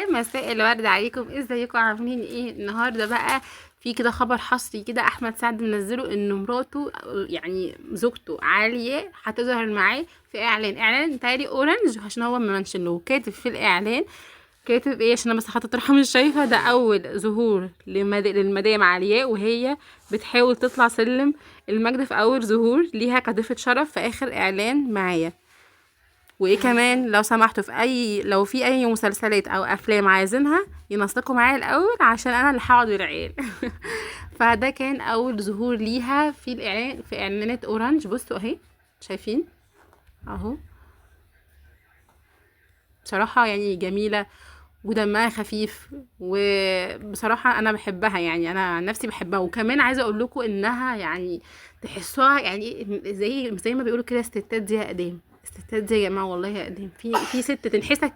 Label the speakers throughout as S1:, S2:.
S1: مساء الورد عليكم، ازيكم عاملين ايه؟ النهارده بقى في كده خبر حصري كده احمد سعد منزله ان مراته يعني زوجته عاليه هتظهر معاه في اعلان تالي اورنج، عشان هو منشنه كاتب في الاعلان. كاتب ايه؟ عشان انا بس حاطه طرحه مش شايفه. ده اول ظهور للمدام علياء وهي بتحاول تطلع سلم المجد، في اول ظهور ليها كضيفه شرف في اخر اعلان معايا. وايه كمان، لو سمحتوا لو في اي مسلسلات او افلام عايزينها ينسقوا معايا الاول، عشان انا اللي هقعد بالعيال. فده كان اول ظهور ليها في الاعلان، في اعلانات اورنج. بصوا اهي، شايفين اهو. بصراحة يعني جميلة ودمها خفيف، وبصراحة انا بحبها، يعني انا عن نفسي بحبها. وكمان عايزة اقول لكم انها يعني تحسوها يعني زي ما بيقولوا كده، الستات دي يا قديم، الستات دي يا جماعة والله يا قديم. في ست تنحسك،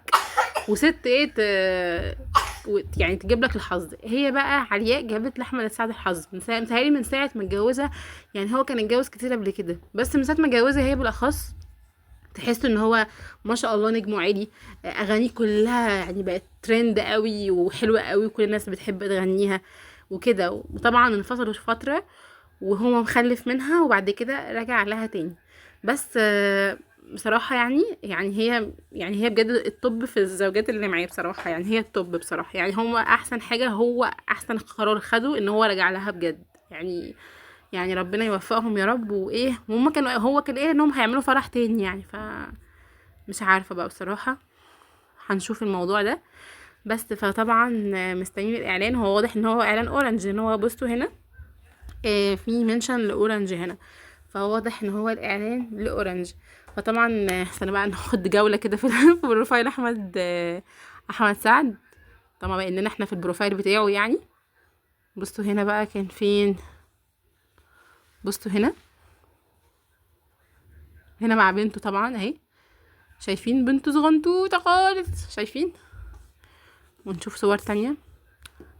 S1: وست ايه يعني تجيب لك الحظ. هي بقى علياء جابت لاحمد سعد الحظ متهيألي من ساعة ما اتجوزها. يعني هو كان اتجوز كتير قبل كده، بس من ساعة ما اتجوزها هي بالاخص تحس ان هو ما شاء الله نجمه عالي. اغانيه كلها يعني بقت ترند قوي وحلوه قوي، وكل الناس بتحب تغنيها وكده. وطبعا انفصلوا فتره وهو مخلف منها، وبعد كده رجع لها تاني. بس بصراحة يعني هي بجد الطب في الزوجات اللي معايا بصراحة. يعني هي الطب بصراحة، يعني هو أحسن حاجة، هو أحسن قرار خده إن هو رجع لها بجد. يعني ربنا يوفقهم يا رب. وايه، هو كان ايه انهم هيعملوا فرح تاني يعني. مش عارفة بقى بصراحة، هنشوف الموضوع ده. بس فطبعا مستنيين الاعلان. هو واضح ان هو اعلان اورنج، ان هو بصوا هنا في منشن لاورنج هنا، فهو واضح ان هو الاعلان لاورنج. فطبعا استنى بقى ناخد جولة كده في في بروفايل احمد سعد. طبعا بقى اننا احنا في البروفايل بتاعه يعني. بصوا هنا بقى كان فين، بصوا هنا مع بنته طبعا اهي. شايفين بنته صغنطوطة خالص، شايفين. ونشوف صور تانية،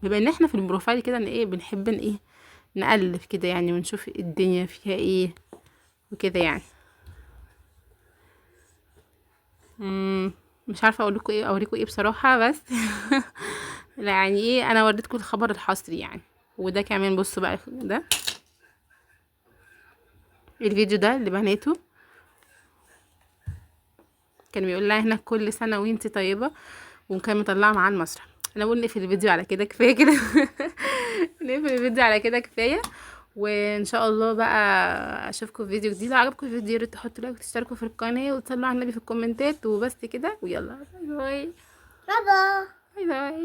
S1: بما ان احنا في البروفايل كده ان ايه بنحب ان ايه نقلب كده يعني، ونشوف الدنيا فيها ايه وكده يعني. مم. مش عارفه اقول لكم ايه، اوريكم ايه بصراحه، بس لا يعني ايه، انا وريتكم الخبر الحصري يعني. وده كمان بصوا بقى، ده الفيديو ده اللي بناته كان بيقول لها هنا كل سنه وانتي طيبه، وكان مطلعه معاه المسرح. انا بقول نقفل الفيديو على كده، كفايه كده. نقفل الفيديو على كده كفايه. وان شاء الله بقى اشوفكم في فيديو جديد. لو عجبكم الفيديو يا ريت تحطوا لايك وتشتركوا في القناه وتصلوا على النبي في الكومنتات. وبس كده، ويلا باي باي.
S2: بابا.
S1: باي باي.